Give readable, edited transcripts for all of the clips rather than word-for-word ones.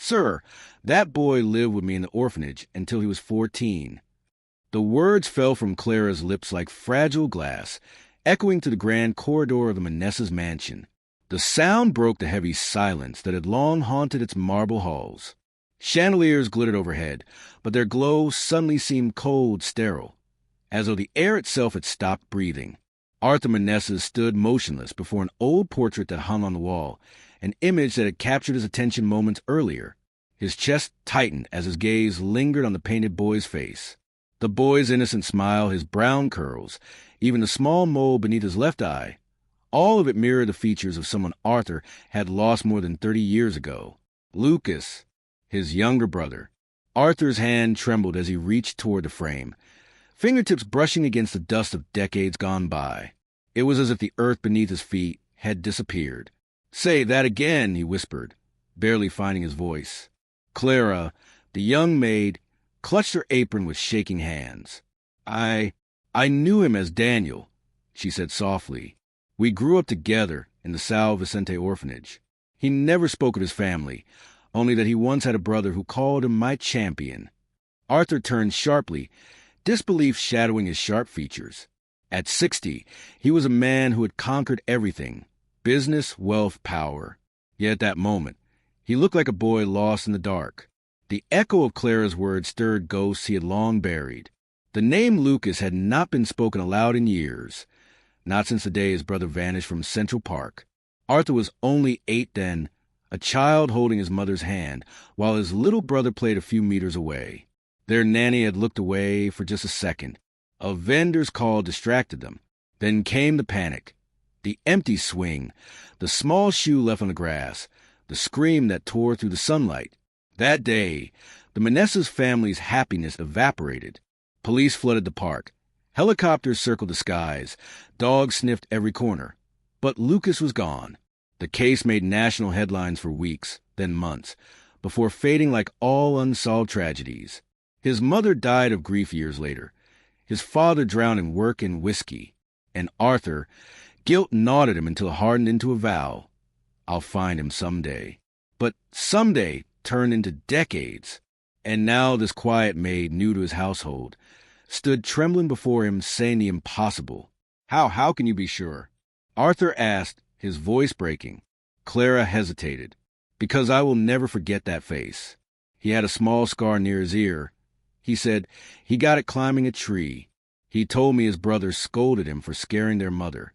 "Sir, that boy lived with me in the orphanage until he was 14. The words fell from Clara's lips like fragile glass, echoing to the grand corridor of the Manessa's mansion. The sound broke the heavy silence that had long haunted its marble halls. Chandeliers glittered overhead, but their glow suddenly seemed cold, sterile, as though the air itself had stopped breathing. Arthur Manessa stood motionless before an old portrait that hung on the wall, an image that had captured his attention moments earlier. His chest tightened as his gaze lingered on the painted boy's face. The boy's innocent smile, his brown curls, even the small mole beneath his left eye, all of it mirrored the features of someone Arthur had lost more than 30 years ago. Lucas, his younger brother. Arthur's hand trembled as he reached toward the frame, fingertips brushing against the dust of decades gone by. It was as if the earth beneath his feet had disappeared. "Say that again," he whispered, barely finding his voice. Clara, the young maid, clutched her apron with shaking hands. I knew him as Daniel," she said softly. "We grew up together in the São Vicente orphanage. He never spoke of his family, only that he once had a brother who called him my champion." Arthur turned sharply, disbelief shadowing his sharp features. At 60, he was a man who had conquered everything: business, wealth, power. Yet at that moment, he looked like a boy lost in the dark. The echo of Clara's words stirred ghosts he had long buried. The name Lucas had not been spoken aloud in years, not since the day his brother vanished from Central Park. Arthur was only 8 then, a child holding his mother's hand, while his little brother played a few meters away. Their nanny had looked away for just a second. A vendor's call distracted them. Then came the panic, the empty swing, the small shoe left on the grass, the scream that tore through the sunlight. That day, the Manessa's family's happiness evaporated. Police flooded the park. Helicopters circled the skies. Dogs sniffed every corner. But Lucas was gone. The case made national headlines for weeks, then months, before fading like all unsolved tragedies. His mother died of grief years later. His father drowned in work and whiskey. And Arthur, guilt gnawed at him until it hardened into a vow. "I'll find him someday." But someday turned into decades. And now this quiet maid, new to his household, stood trembling before him, saying the impossible. How can you be sure?" Arthur asked, his voice breaking. Clara hesitated. "Because I will never forget that face. He had a small scar near his ear. He said he got it climbing a tree. He told me his brother scolded him for scaring their mother."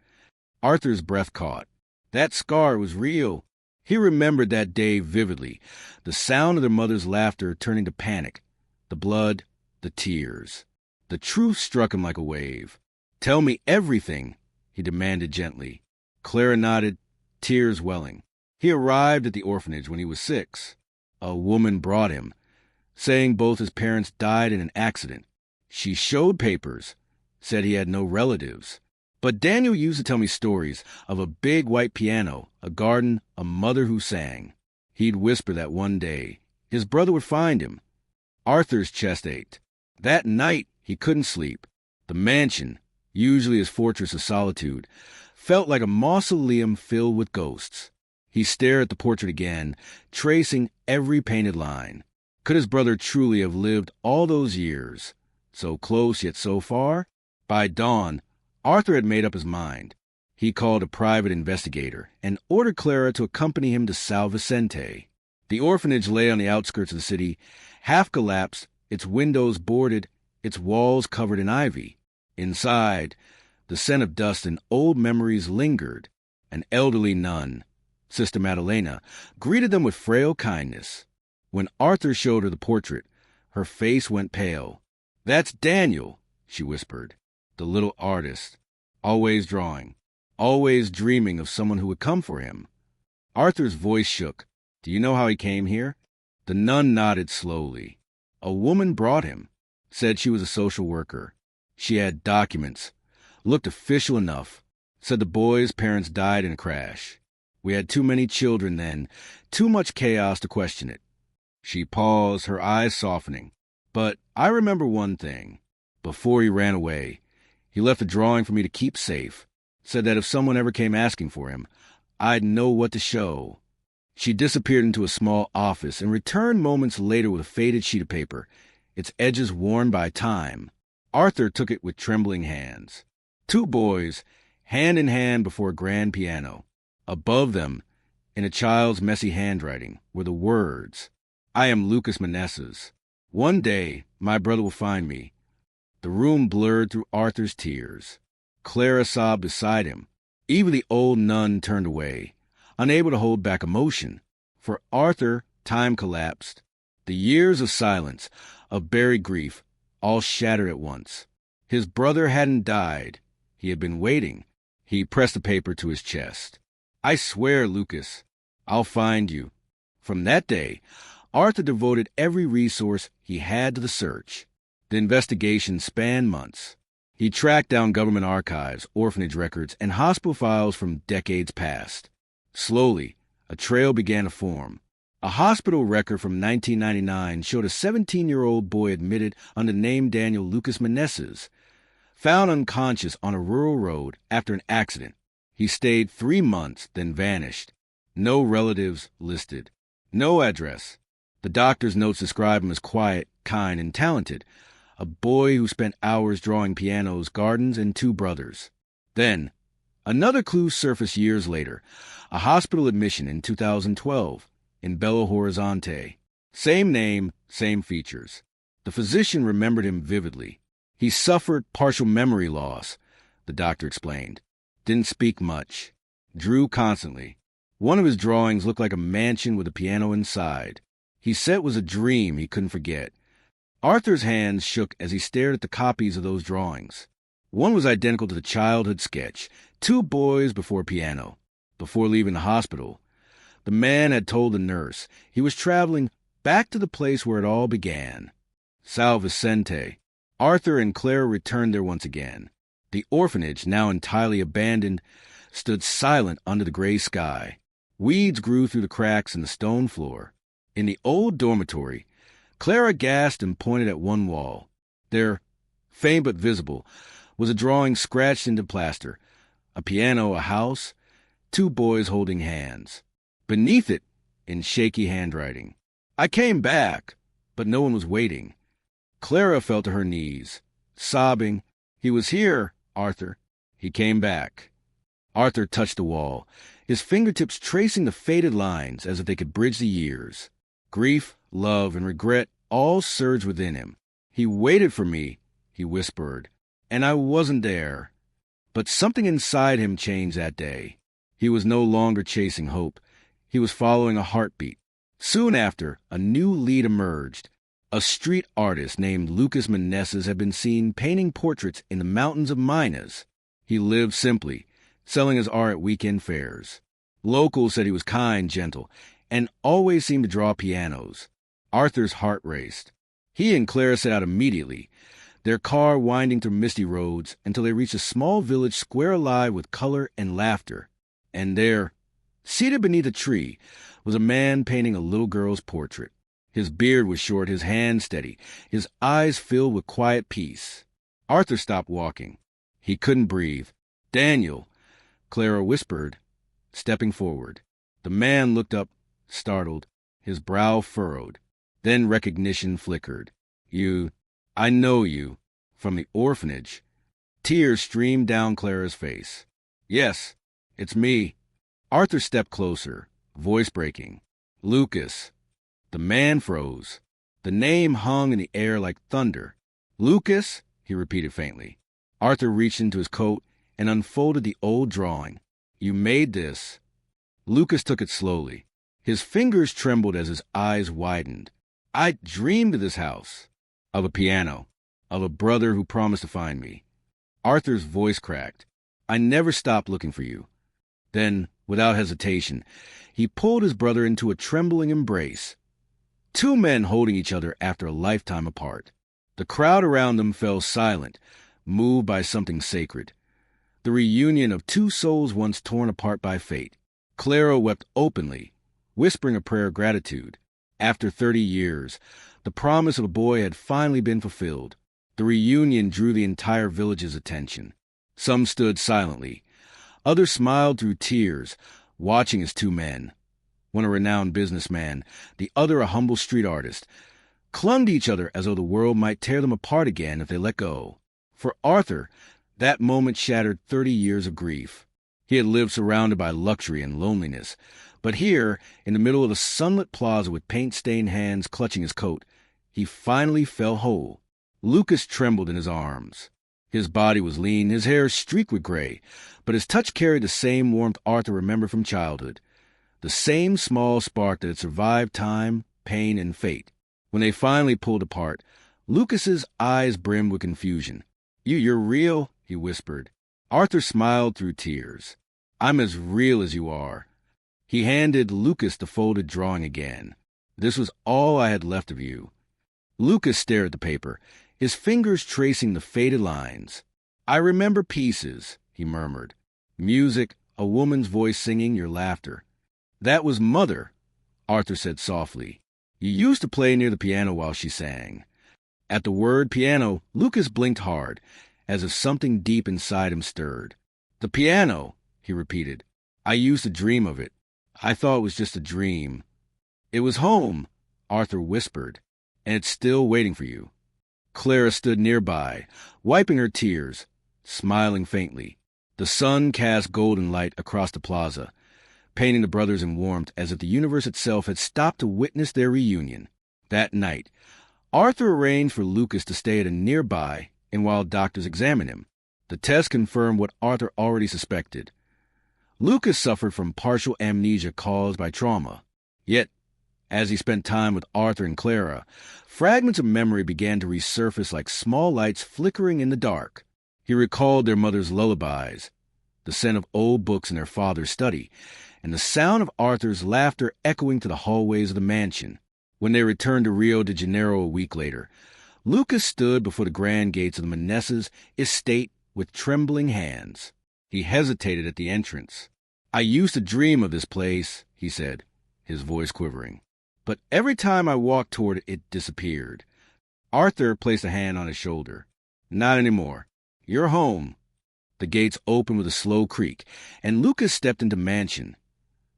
Arthur's breath caught. That scar was real. He remembered that day vividly, the sound of their mother's laughter turning to panic, the blood, the tears. The truth struck him like a wave. "Tell me everything," he demanded gently. Clara nodded, tears welling. "He arrived at the orphanage when he was 6. A woman brought him, saying both his parents died in an accident. She showed papers, said he had no relatives. But Daniel used to tell me stories of a big white piano, a garden, a mother who sang. He'd whisper that one day his brother would find him." Arthur's chest ached. That night he couldn't sleep. The mansion, usually his fortress of solitude, felt like a mausoleum filled with ghosts. He stared at the portrait again, tracing every painted line. Could his brother truly have lived all those years, so close yet so far? By dawn, Arthur had made up his mind. He called a private investigator and ordered Clara to accompany him to São Vicente. The orphanage lay on the outskirts of the city, half collapsed, its windows boarded, its walls covered in ivy. Inside, the scent of dust and old memories lingered. An elderly nun, Sister Madalena, greeted them with frail kindness. When Arthur showed her the portrait, her face went pale. "That's Daniel," she whispered. "The little artist, always drawing, always dreaming of someone who would come for him." Arthur's voice shook. "Do you know how he came here?" The nun nodded slowly. "A woman brought him, said she was a social worker. She had documents, looked official enough, said the boy's parents died in a crash. We had too many children then, too much chaos to question it." She paused, her eyes softening. "But I remember one thing. Before he ran away, he left a drawing for me to keep safe. Said that if someone ever came asking for him, I'd know what to show." She disappeared into a small office and returned moments later with a faded sheet of paper, its edges worn by time. Arthur took it with trembling hands. Two boys, hand in hand before a grand piano. Above them, in a child's messy handwriting, were the words, "I am Lucas Manessas. One day, my brother will find me." The room blurred through Arthur's tears. Clara sobbed beside him. Even the old nun turned away, unable to hold back emotion. For Arthur, time collapsed. The years of silence, of buried grief, all shattered at once. His brother hadn't died. He had been waiting. He pressed the paper to his chest. "I swear, Lucas, I'll find you." From that day, Arthur devoted every resource he had to the search. The investigation spanned months. He tracked down government archives, orphanage records, and hospital files from decades past. Slowly, a trail began to form. A hospital record from 1999 showed a 17-year-old boy admitted under the name Daniel Lucas Manessas, found unconscious on a rural road after an accident. He stayed 3 months, then vanished. No relatives listed. No address. The doctor's notes describe him as quiet, kind, and talented. A boy who spent hours drawing pianos, gardens, and 2 brothers. Then, another clue surfaced years later. A hospital admission in 2012 in Belo Horizonte. Same name, same features. The physician remembered him vividly. He suffered partial memory loss, the doctor explained. Didn't speak much. Drew constantly. One of his drawings looked like a mansion with a piano inside. He said it was a dream he couldn't forget. Arthur's hands shook as he stared at the copies of those drawings. One was identical to the childhood sketch, 2 boys before a piano. Before leaving the hospital, the man had told the nurse he was traveling back to the place where it all began. Sal Vicente. Arthur and Clara returned there once again. The orphanage, now entirely abandoned, stood silent under the gray sky. Weeds grew through the cracks in the stone floor. In the old dormitory, Clara gasped and pointed at one wall. There, faint but visible, was a drawing scratched into plaster. A piano, a house, 2 boys holding hands. Beneath it, in shaky handwriting, "I came back," but no one was waiting. Clara fell to her knees, sobbing. "He was here, Arthur. He came back." Arthur touched the wall, his fingertips tracing the faded lines as if they could bridge the years. Grief, love, and regret all surged within him. "He waited for me," he whispered, "and I wasn't there." But something inside him changed that day. He was no longer chasing hope. He was following a heartbeat. Soon after, a new lead emerged. A street artist named Lucas Manessas had been seen painting portraits in the mountains of Minas. He lived simply, selling his art at weekend fairs. Locals said he was kind, gentle, and always seemed to draw pianos. Arthur's heart raced. He and Clara set out immediately, their car winding through misty roads until they reached a small village square alive with color and laughter. And there, seated beneath a tree, was a man painting a little girl's portrait. His beard was short, his hands steady, his eyes filled with quiet peace. Arthur stopped walking. He couldn't breathe. "Daniel," Clara whispered, stepping forward. The man looked up, startled, his brow furrowed. Then recognition flickered. I know you, from the orphanage." Tears streamed down Clara's face. "Yes, it's me." Arthur stepped closer, voice breaking. "Lucas." The man froze. The name hung in the air like thunder. "Lucas," he repeated faintly. Arthur reached into his coat and unfolded the old drawing. "You made this." Lucas took it slowly. His fingers trembled as his eyes widened. "I dreamed of this house, of a piano, of a brother who promised to find me." Arthur's voice cracked. "I never stopped looking for you." Then, without hesitation, he pulled his brother into a trembling embrace. 2 men holding each other after a lifetime apart. The crowd around them fell silent, moved by something sacred. The reunion of 2 souls once torn apart by fate. Clara wept openly, whispering a prayer of gratitude. After 30 years, the promise of a boy had finally been fulfilled. The reunion drew the entire village's attention. Some stood silently. Others smiled through tears, watching as 2 men, one a renowned businessman, the other a humble street artist, clung to each other as though the world might tear them apart again if they let go. For Arthur, that moment shattered 30 years of grief. He had lived surrounded by luxury and loneliness, but here, in the middle of the sunlit plaza with paint-stained hands clutching his coat, he finally fell whole. Lucas trembled in his arms. His body was lean, his hair streaked with gray, but his touch carried the same warmth Arthur remembered from childhood, the same small spark that had survived time, pain, and fate. When they finally pulled apart, Lucas's eyes brimmed with confusion. You're real?" he whispered. Arthur smiled through tears. "I'm as real as you are." He handed Lucas the folded drawing again. "This was all I had left of you." Lucas stared at the paper, his fingers tracing the faded lines. "I remember pieces," he murmured. "Music, a woman's voice singing, your laughter." "That was Mother," Arthur said softly. "You used to play near the piano while she sang." At the word piano, Lucas blinked hard, as if something deep inside him stirred. "The piano," he repeated. "I used to dream of it. I thought it was just a dream." "It was home," Arthur whispered, "and it's still waiting for you." Clara stood nearby, wiping her tears, smiling faintly. The sun cast golden light across the plaza, painting the brothers in warmth as if the universe itself had stopped to witness their reunion. That night, Arthur arranged for Lucas to stay at a nearby and while doctors examined him. The test confirmed what Arthur already suspected. Lucas suffered from partial amnesia caused by trauma. Yet, as he spent time with Arthur and Clara, fragments of memory began to resurface like small lights flickering in the dark. He recalled their mother's lullabies, the scent of old books in their father's study, and the sound of Arthur's laughter echoing to the hallways of the mansion. When they returned to Rio de Janeiro a week later, Lucas stood before the grand gates of the Manessa's estate with trembling hands. He hesitated at the entrance. "I used to dream of this place," he said, his voice quivering. "But every time I walked toward it, it disappeared." Arthur placed a hand on his shoulder. "Not anymore. You're home." The gates opened with a slow creak, and Lucas stepped into mansion,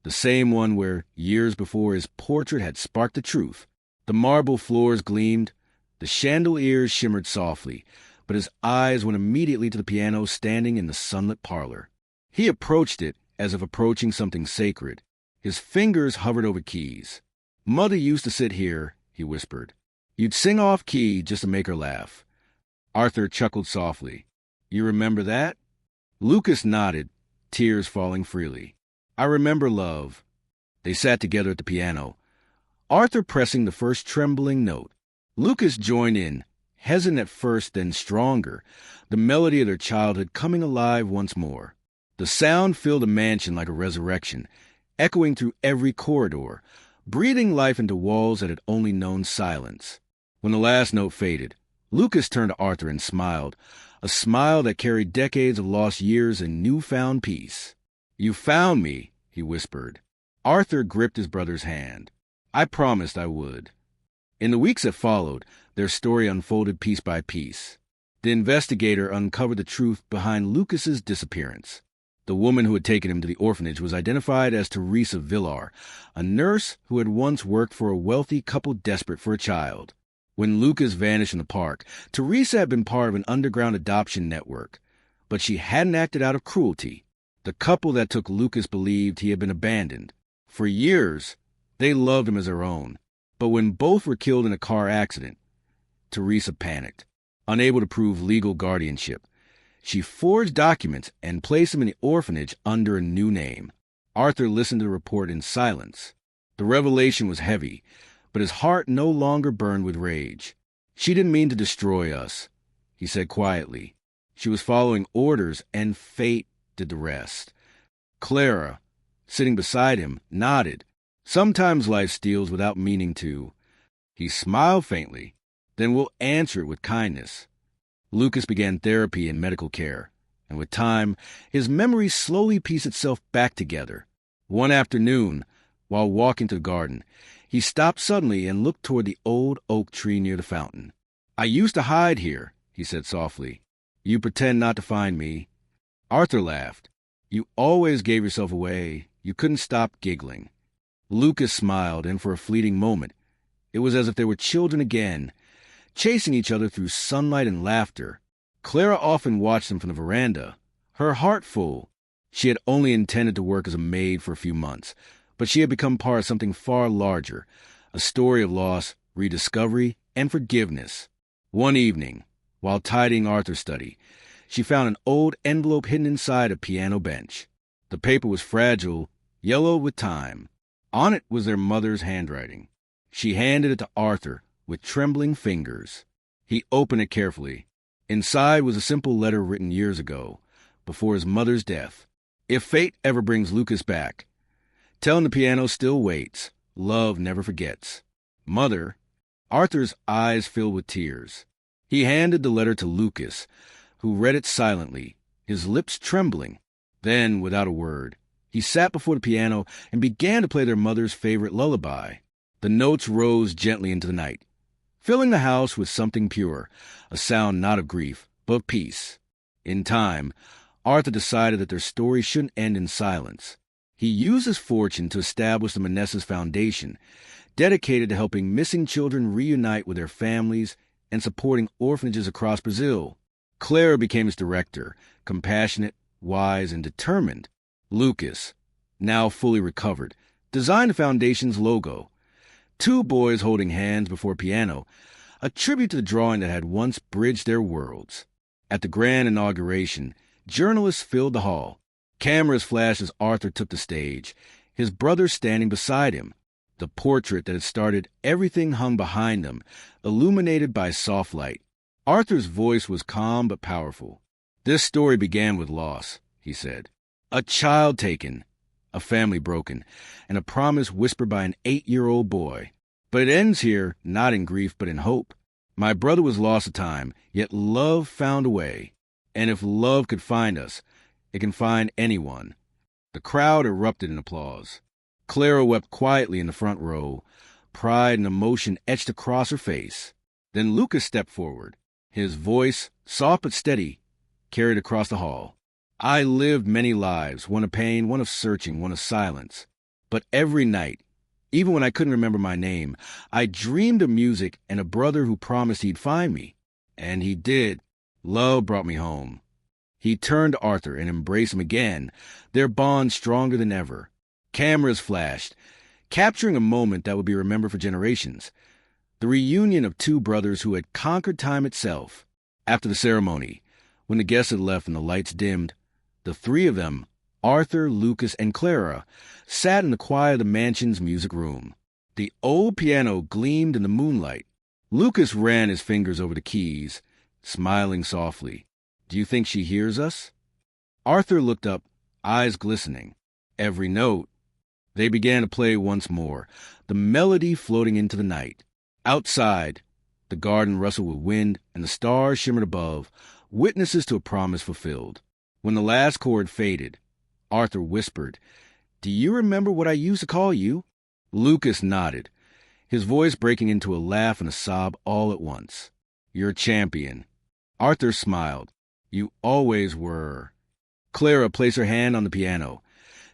the same one where, years before, his portrait had sparked the truth. The marble floors gleamed, the chandeliers shimmered softly, but his eyes went immediately to the piano standing in the sunlit parlor. He approached it as if approaching something sacred. His fingers hovered over keys. "Mother used to sit here," he whispered. "You'd sing off key just to make her laugh." Arthur chuckled softly. "You remember that?" Lucas nodded, tears falling freely. "I remember love." They sat together at the piano, Arthur pressing the first trembling note. Lucas joined in, hesitant at first, then stronger, the melody of their childhood coming alive once more. The sound filled the mansion like a resurrection, echoing through every corridor, breathing life into walls that had only known silence. When the last note faded, Lucas turned to Arthur and smiled, a smile that carried decades of lost years and newfound peace. "You found me," he whispered. Arthur gripped his brother's hand. "I promised I would." In the weeks that followed, their story unfolded piece by piece. The investigator uncovered the truth behind Lucas's disappearance. The woman who had taken him to the orphanage was identified as Teresa Villar, a nurse who had once worked for a wealthy couple desperate for a child. When Lucas vanished in the park, Teresa had been part of an underground adoption network, but she hadn't acted out of cruelty. The couple that took Lucas believed he had been abandoned. For years, they loved him as their own, but when both were killed in a car accident, Teresa panicked. Unable to prove legal guardianship, she forged documents and placed him in the orphanage under a new name. Arthur listened to the report in silence. The revelation was heavy, but his heart no longer burned with rage. "She didn't mean to destroy us," he said quietly. "She was following orders, and fate did the rest." Clara, sitting beside him, nodded. "Sometimes life steals without meaning to." He smiled faintly. "Then we'll answer it with kindness." Lucas began therapy and medical care, and with time, his memory slowly pieced itself back together. One afternoon, while walking to the garden, he stopped suddenly and looked toward the old oak tree near the fountain. "I used to hide here," he said softly. "You pretend not to find me." Arthur laughed. "You always gave yourself away. You couldn't stop giggling." Lucas smiled, and for a fleeting moment, it was as if they were children again, chasing each other through sunlight and laughter. Clara often watched them from the veranda, her heart full. She had only intended to work as a maid for a few months, but she had become part of something far larger, a story of loss, rediscovery, and forgiveness. One evening, while tidying Arthur's study, she found an old envelope hidden inside a piano bench. The paper was fragile, yellowed with time. On it was their mother's handwriting. She handed it to Arthur with trembling fingers. He opened it carefully. Inside was a simple letter written years ago, before his mother's death. If fate ever brings Lucas back, tell him the piano still waits. Love never forgets. Mother. Arthur's eyes filled with tears. He handed the letter to Lucas, who read it silently, his lips trembling. Then, without a word, he sat before the piano and began to play their mother's favorite lullaby. The notes rose gently into the night, filling the house with something pure, a sound not of grief, but of peace. In time, Arthur decided that their story shouldn't end in silence. He used his fortune to establish the Manessa's Foundation, dedicated to helping missing children reunite with their families and supporting orphanages across Brazil. Clara became its director, compassionate, wise, and determined. Lucas, now fully recovered, designed the foundation's logo. Two boys holding hands before a piano, a tribute to the drawing that had once bridged their worlds. At the grand inauguration, journalists filled the hall. Cameras flashed as Arthur took the stage, his brother standing beside him. The portrait that had started everything hung behind them, illuminated by soft light. Arthur's voice was calm but powerful. This story began with loss, he said. A child taken, a family broken, and a promise whispered by an 8-year-old boy. But it ends here, not in grief but in hope. My brother was lost at time, yet love found a way. And if love could find us, it can find anyone. The crowd erupted in applause. Clara wept quietly in the front row, pride and emotion etched across her face. Then Lucas stepped forward. His voice, soft but steady, carried across the hall. I lived many lives, one of pain, one of searching, one of silence. But every night, even when I couldn't remember my name, I dreamed of music and a brother who promised he'd find me. And he did. Love brought me home. He turned to Arthur and embraced him again, their bond stronger than ever. Cameras flashed, capturing a moment that would be remembered for generations. The reunion of two brothers who had conquered time itself. After the ceremony, when the guests had left and the lights dimmed, the three of them, Arthur, Lucas, and Clara, sat in the quiet of the mansion's music room. The old piano gleamed in the moonlight. Lucas ran his fingers over the keys, smiling softly. Do you think she hears us? Arthur looked up, eyes glistening. Every note. They began to play once more, the melody floating into the night. Outside, the garden rustled with wind, and the stars shimmered above, witnesses to a promise fulfilled. When the last chord faded, Arthur whispered, Do you remember what I used to call you? Lucas nodded, his voice breaking into a laugh and a sob all at once. You're a champion. Arthur smiled. You always were. Clara placed her hand on the piano,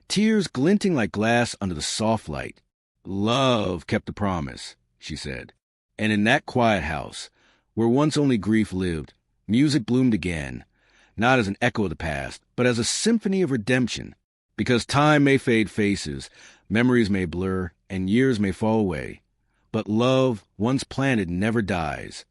tears glinting like glass under the soft light. Love kept the promise, she said. And in that quiet house, where once only grief lived, music bloomed again, not as an echo of the past, but as a symphony of redemption. Because time may fade faces, memories may blur, and years may fall away. But love, once planted, never dies.